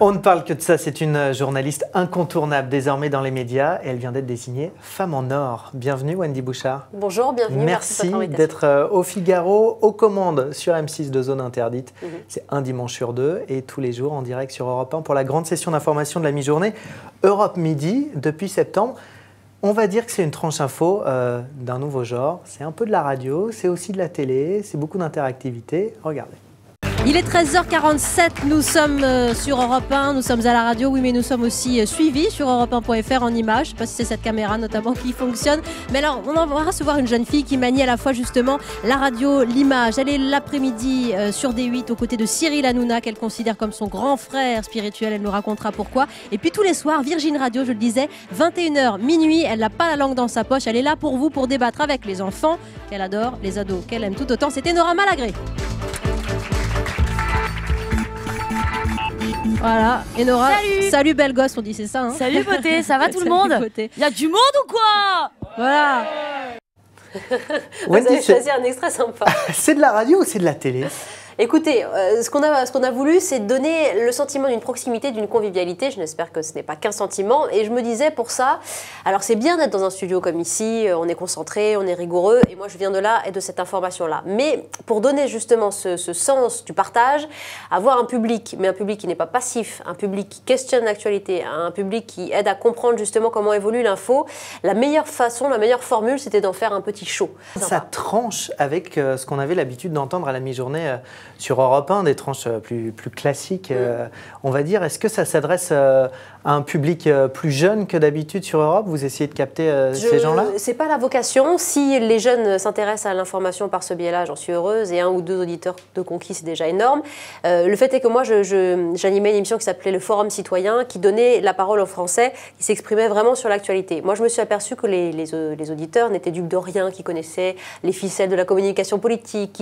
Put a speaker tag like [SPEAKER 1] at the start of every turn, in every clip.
[SPEAKER 1] On ne parle que de ça, c'est une journaliste incontournable désormais dans les médias et elle vient d'être désignée Femme en Or. Bienvenue Wendy Bouchard.
[SPEAKER 2] Bonjour, bienvenue.
[SPEAKER 1] Merci d'être au Figaro, aux commandes sur M6 de Zone Interdite. C'est un dimanche sur deux et tous les jours en direct sur Europe 1 pour la grande session d'information de la mi-journée Europe Midi depuis septembre. On va dire que c'est une tranche info d'un nouveau genre. C'est un peu de la radio, c'est aussi de la télé, c'est beaucoup d'interactivité. Regardez.
[SPEAKER 3] Il est 13h47, nous sommes sur Europe 1, nous sommes à la radio, oui mais nous sommes aussi suivis sur europe1.fr en images. Je ne sais pas si c'est cette caméra notamment qui fonctionne. Mais alors on va recevoir une jeune fille qui manie à la fois justement la radio, l'image. Elle est l'après-midi sur D8 aux côtés de Cyril Hanouna qu'elle considère comme son grand frère spirituel. Elle nous racontera pourquoi. Et puis tous les soirs, Virgin Radio, je le disais, 21h, minuit, elle n'a pas la langue dans sa poche. Elle est là pour vous, pour débattre avec les enfants qu'elle adore, les ados qu'elle aime tout autant. C'était Nora Malagré. Voilà, et Nora, salut belle gosse, on dit c'est ça hein.
[SPEAKER 4] Salut beauté, ça va tout le monde? Il y a du monde ou quoi?
[SPEAKER 3] Voilà.
[SPEAKER 2] Vous avez choisi un extrait sympa.
[SPEAKER 1] C'est de la radio ou c'est de la télé?
[SPEAKER 2] Écoutez, ce qu'on a voulu, c'est donner le sentiment d'une proximité, d'une convivialité. Je n'espère que ce n'est pas qu'un sentiment. Et je me disais pour ça, alors c'est bien d'être dans un studio comme ici, on est concentré, on est rigoureux. Et moi, je viens de là et de cette information-là. Mais pour donner justement ce sens du partage, avoir un public, mais un public qui n'est pas passif, un public qui questionne l'actualité, un public qui aide à comprendre justement comment évolue l'info, la meilleure façon, la meilleure formule, c'était d'en faire un petit show.
[SPEAKER 1] Ça tranche avec ce qu'on avait l'habitude d'entendre à la mi-journée sur Europe 1, des tranches plus classiques, on va dire. Est-ce que ça s'adresse à un public plus jeune que d'habitude sur Europe? Vous essayez de capter ces gens-là?
[SPEAKER 2] C'est pas la vocation. Si les jeunes s'intéressent à l'information par ce biais-là, j'en suis heureuse. Et 1 ou 2 auditeurs de conquis, c'est déjà énorme. Le fait est que moi, j'animais une émission qui s'appelait le Forum Citoyen, qui donnait la parole aux Français, qui s'exprimait vraiment sur l'actualité. Moi, je me suis aperçue que les auditeurs n'étaient dupes de rien, qui connaissaient les ficelles de la communication politique,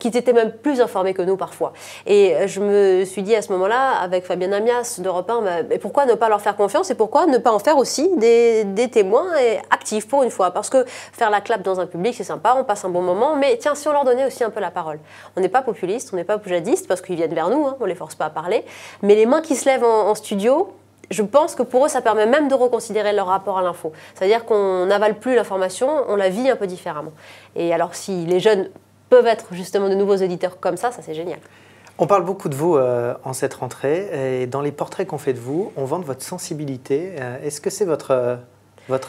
[SPEAKER 2] qui étaient même plus informés que nous parfois. Et je me suis dit à ce moment-là, avec Fabienne Amias d'Europe 1, mais pourquoi ne pas leur faire confiance et pourquoi ne pas en faire aussi des témoins actifs pour une fois? Parce que faire la clap dans un public, c'est sympa, on passe un bon moment, mais tiens, si on leur donnait aussi un peu la parole. On n'est pas populiste, on n'est pas poujadiste, parce qu'ils viennent vers nous, hein, on ne les force pas à parler, mais les mains qui se lèvent en studio, je pense que pour eux, ça permet même de reconsidérer leur rapport à l'info. C'est-à-dire qu'on n'avale plus l'information, on la vit un peu différemment. Et alors si les jeunes peuvent être justement de nouveaux auditeurs comme ça c'est génial.
[SPEAKER 1] On parle beaucoup de vous en cette rentrée et dans les portraits qu'on fait de vous, on vante votre sensibilité. Est-ce que c'est votre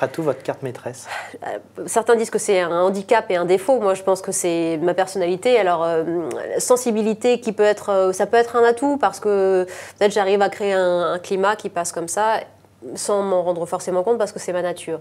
[SPEAKER 1] atout, votre carte maîtresse?
[SPEAKER 2] Certains disent que c'est un handicap et un défaut. Moi, je pense que c'est ma personnalité. Alors, sensibilité ça peut être un atout parce que peut-être j'arrive à créer un climat qui passe comme ça sans m'en rendre forcément compte parce que c'est ma nature.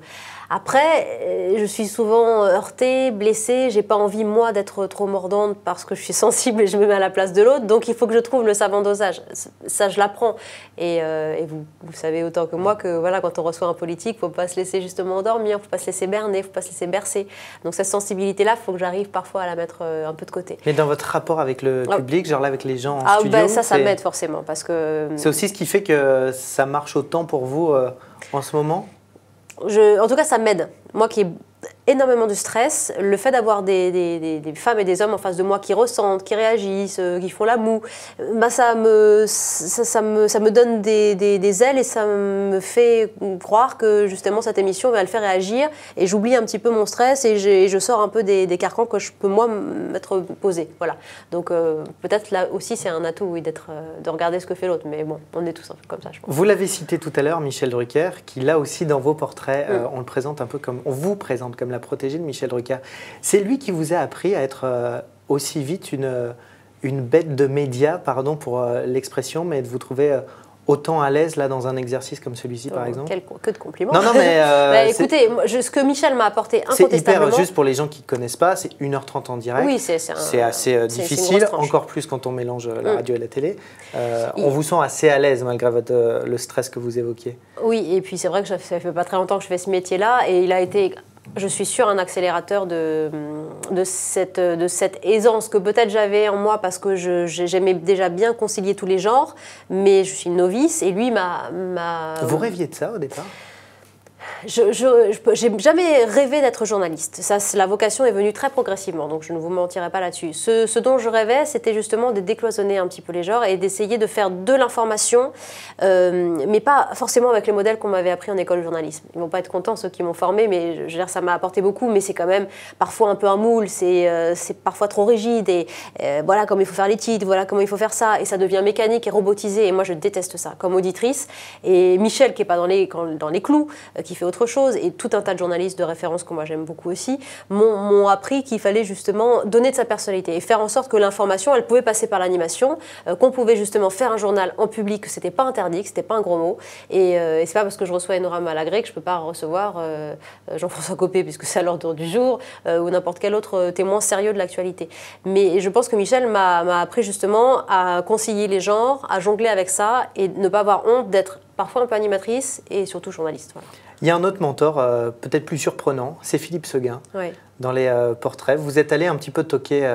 [SPEAKER 2] Après, je suis souvent heurtée, blessée, j'ai pas envie moi d'être trop mordante parce que je suis sensible et je me mets à la place de l'autre, donc il faut que je trouve le savant dosage. Ça, je l'apprends. Et vous savez autant que moi que voilà, quand on reçoit un politique, faut pas se laisser justement endormir, faut pas se laisser berner, faut pas se laisser bercer. Donc cette sensibilité-là, faut que j'arrive parfois à la mettre un peu de côté.
[SPEAKER 1] Mais dans votre rapport avec le public, genre là avec les gens en studio,
[SPEAKER 2] ça m'aide forcément parce que
[SPEAKER 1] c'est aussi ce qui fait que ça marche autant pour vous en ce moment?
[SPEAKER 2] En tout cas, ça m'aide. Moi qui ai énormément de stress, le fait d'avoir des femmes et des hommes en face de moi qui ressentent, qui réagissent, qui font la moue, bah ça me donne des ailes et ça me fait croire que justement cette émission va le faire réagir et j'oublie un petit peu mon stress et je sors un peu des carcans que je peux moi m'être posé. Voilà. Donc peut-être là aussi c'est un atout oui, de regarder ce que fait l'autre, mais bon, on est tous un peu comme ça je pense.
[SPEAKER 1] Vous l'avez cité tout à l'heure, Michel Drucker, qui là aussi dans vos portraits, on le présente un peu comme, on vous présente comme la protégée de Michel Drucker. C'est lui qui vous a appris à être aussi vite une bête de médias, pardon pour l'expression, mais de vous trouver autant à l'aise là dans un exercice comme celui-ci par exemple?
[SPEAKER 2] Que de compliments.
[SPEAKER 1] Non, mais
[SPEAKER 2] écoutez, ce que Michel m'a apporté incontestablement...
[SPEAKER 1] C'est hyper, juste pour les gens qui ne connaissent pas, c'est 1h30 en direct.
[SPEAKER 2] Oui, c'est
[SPEAKER 1] assez difficile, encore plus quand on mélange la radio et la télé. On vous sent assez à l'aise malgré le stress que vous évoquiez.
[SPEAKER 2] Oui, et puis c'est vrai que ça fait pas très longtemps que je fais ce métier-là et il a été... Je suis sûre un accélérateur de cette aisance que peut-être j'avais en moi parce que j'aimais déjà bien concilier tous les genres, mais je suis une novice et lui m'a...
[SPEAKER 1] Vous rêviez de ça au départ?
[SPEAKER 2] j'ai jamais rêvé d'être journaliste. Ça, la vocation est venue très progressivement, donc je ne vous mentirai pas là-dessus. Ce dont je rêvais, c'était justement de décloisonner un petit peu les genres et d'essayer de faire de l'information, mais pas forcément avec les modèles qu'on m'avait appris en école de journalisme. Ils vont pas être contents, ceux qui m'ont formé, mais je veux dire, ça m'a apporté beaucoup, mais c'est quand même parfois un peu un moule, c'est parfois trop rigide, et voilà comment il faut faire les titres, voilà comment il faut faire ça, et ça devient mécanique et robotisé, et moi je déteste ça, comme auditrice. Et Michel, qui est pas dans les clous, qui fait autre chose, et tout un tas de journalistes de référence que moi j'aime beaucoup aussi, m'ont appris qu'il fallait justement donner de sa personnalité et faire en sorte que l'information, elle pouvait passer par l'animation, qu'on pouvait justement faire un journal en public, que c'était pas interdit, que c'était pas un gros mot. Et c'est pas parce que je reçois Enora Malagré que je peux pas recevoir Jean-François Copé, puisque c'est à l'ordre du jour, ou n'importe quel autre témoin sérieux de l'actualité. Mais je pense que Michel m'a appris justement à concilier les genres, à jongler avec ça et ne pas avoir honte d'être parfois un peu animatrice et surtout journaliste. Voilà.
[SPEAKER 1] Il y a un autre mentor, peut-être plus surprenant, c'est Philippe Seguin.
[SPEAKER 2] Oui.
[SPEAKER 1] Dans les portraits, vous êtes allé un petit peu toquer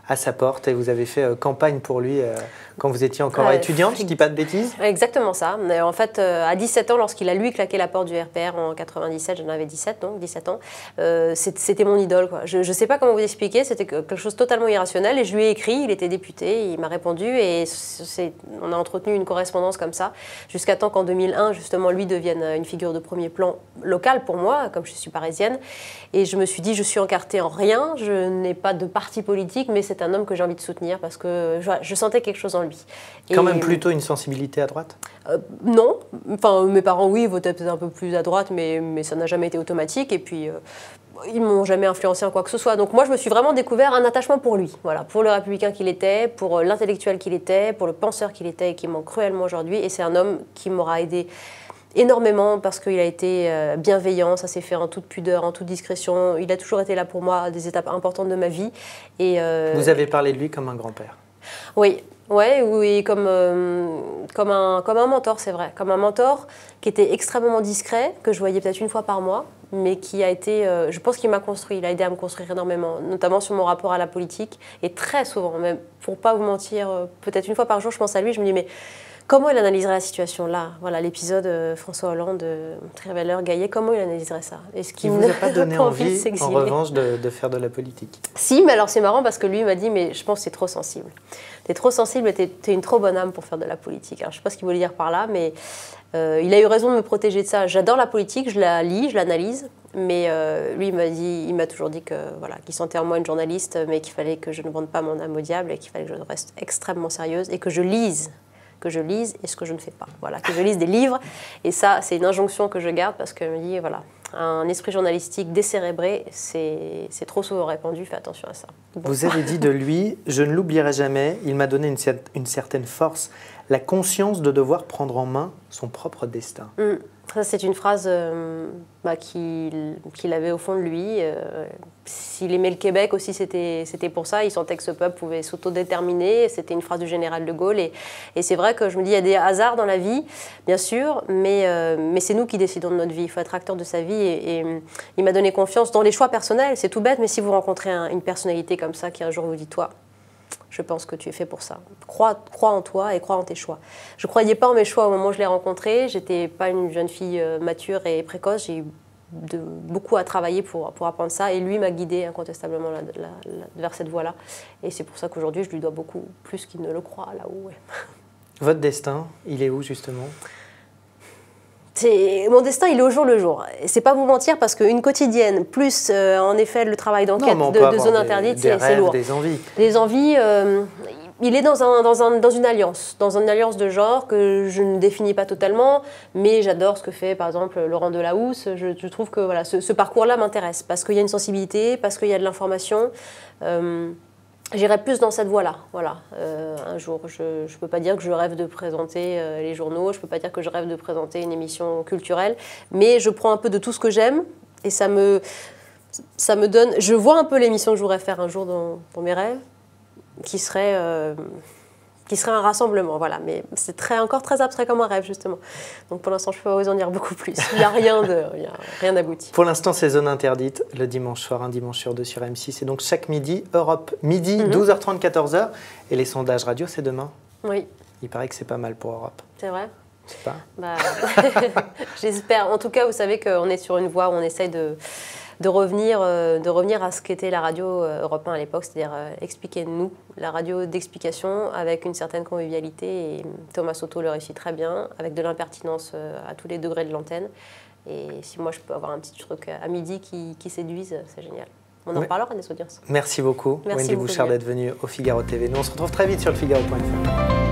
[SPEAKER 1] à sa porte et vous avez fait campagne pour lui quand vous étiez encore étudiante, je ne dis pas de bêtises.
[SPEAKER 2] Exactement ça. En fait, à 17 ans, lorsqu'il a lui claqué la porte du RPR en 97, j'en avais 17, donc 17 ans, c'était mon idole, quoi. Je ne sais pas comment vous expliquer, c'était quelque chose de totalement irrationnel et je lui ai écrit, il était député, il m'a répondu et on a entretenu une correspondance comme ça jusqu'à temps qu'en 2001, justement, lui devienne une figure de premier plan local pour moi, comme je suis parisienne. Et je me suis dit, je suis encartée en rien, je n'ai pas de parti politique, mais c'est un homme que j'ai envie de soutenir parce que je sentais quelque chose en lui.
[SPEAKER 1] Quand même plutôt une sensibilité à droite ?
[SPEAKER 2] Non. Enfin, mes parents, oui, votaient peut-être un peu plus à droite, mais ça n'a jamais été automatique. Et puis, ils ne m'ont jamais influencé en quoi que ce soit. Donc moi, je me suis vraiment découvert un attachement pour lui. Voilà, pour le républicain qu'il était, pour l'intellectuel qu'il était, pour le penseur qu'il était et qui manque cruellement aujourd'hui. Et c'est un homme qui m'aura aidé énormément parce qu'il a été bienveillant, ça s'est fait en toute pudeur, en toute discrétion. Il a toujours été là pour moi à des étapes importantes de ma vie. Et,
[SPEAKER 1] vous avez parlé de lui comme un grand-père ?
[SPEAKER 2] Oui. Oui, comme un mentor, c'est vrai. Comme un mentor qui était extrêmement discret, que je voyais peut-être une fois par mois, mais qui a été, je pense qu'il m'a construit, il a aidé à me construire énormément, notamment sur mon rapport à la politique. Et très souvent, même, pour ne pas vous mentir, peut-être une fois par jour, je pense à lui, je me dis, mais comment il analyserait la situation là ? Voilà, l'épisode François Hollande, Trierweiler, Gaillet, comment il analyserait ça ? Est-ce qu'il
[SPEAKER 1] ne vous a pas donné envie, en revanche, de faire de la politique ?
[SPEAKER 2] Si, mais alors c'est marrant parce que lui m'a dit, mais je pense que c'est trop sensible. T'es trop sensible et t'es une trop bonne âme pour faire de la politique. Alors, je ne sais pas ce qu'il voulait dire par là, mais il a eu raison de me protéger de ça. J'adore la politique, je la lis, je l'analyse, mais lui, il m'a toujours dit qu'il sentait en moi une journaliste, mais qu'il fallait que je ne vende pas mon âme au diable et qu'il fallait que je reste extrêmement sérieuse et que je lise et ce que je ne fais pas. Voilà, que je lise des livres. Et ça, c'est une injonction que je garde parce que je me dis, voilà, un esprit journalistique décérébré, c'est trop souvent répandu, fais attention à ça. Bon.
[SPEAKER 1] Vous avez dit de lui, je ne l'oublierai jamais, il m'a donné une certaine force, la conscience de devoir prendre en main son propre destin.
[SPEAKER 2] Ça, c'est une phrase qu'il avait au fond de lui. S'il aimait le Québec aussi, c'était pour ça. Il sentait que ce peuple pouvait s'autodéterminer. C'était une phrase du général de Gaulle. Et c'est vrai que je me dis, il y a des hasards dans la vie, bien sûr, mais c'est nous qui décidons de notre vie. Il faut être acteur de sa vie. Et il m'a donné confiance dans les choix personnels. C'est tout bête, mais si vous rencontrez une personnalité comme ça qui un jour vous dit, toi, je pense que tu es fait pour ça. Crois en toi et crois en tes choix. Je ne croyais pas en mes choix au moment où je l'ai rencontré. Je n'étais pas une jeune fille mature et précoce. J'ai eu beaucoup à travailler pour apprendre ça. Et lui m'a guidée incontestablement vers cette voie-là. Et c'est pour ça qu'aujourd'hui, je lui dois beaucoup plus qu'il ne le croit là-haut. Ouais.
[SPEAKER 1] Votre destin, il est où justement ?
[SPEAKER 2] Mon destin, il est au jour le jour. C'est pas vous mentir parce qu'une quotidienne, plus en effet le travail d'enquête de zone interdite, c'est lourd.
[SPEAKER 1] Des envies.
[SPEAKER 2] Des envies, il est dans une alliance de genre que je ne définis pas totalement, mais j'adore ce que fait par exemple Laurent Delahousse. Je trouve que voilà, ce parcours-là m'intéresse parce qu'il y a une sensibilité, parce qu'il y a de l'information. J'irai plus dans cette voie-là. Voilà. Un jour, je ne peux pas dire que je rêve de présenter les journaux, je ne peux pas dire que je rêve de présenter une émission culturelle, mais je prends un peu de tout ce que j'aime et ça me donne... Je vois un peu l'émission que je voudrais faire un jour dans mes rêves, qui serait un rassemblement, voilà. Mais c'est encore très abstrait comme un rêve, justement. Donc pour l'instant, je ne peux pas vous en dire beaucoup plus. Il n'y a rien d'abouti.
[SPEAKER 1] Pour l'instant, c'est Zone Interdite, le dimanche soir, un dimanche sur deux sur M6. Et donc chaque midi, Europe, midi, 12h30, 14h. Et les sondages radio, c'est demain.
[SPEAKER 2] Oui.
[SPEAKER 1] Il paraît que c'est pas mal pour Europe.
[SPEAKER 2] C'est vrai ? J'espère. En tout cas, vous savez qu'on est sur une voie où on essaye de revenir à ce qu'était la radio Europe 1 à l'époque, c'est-à-dire expliquez-nous, la radio d'explication avec une certaine convivialité. Et Thomas Soto le réussit très bien, avec de l'impertinence à tous les degrés de l'antenne. Et si moi je peux avoir un petit truc à midi qui séduise, c'est génial. On en parlera des audiences.
[SPEAKER 1] Merci beaucoup, Wendy Bouchard, d'être venue au Figaro TV. Nous, on se retrouve très vite sur le Figaro.fr.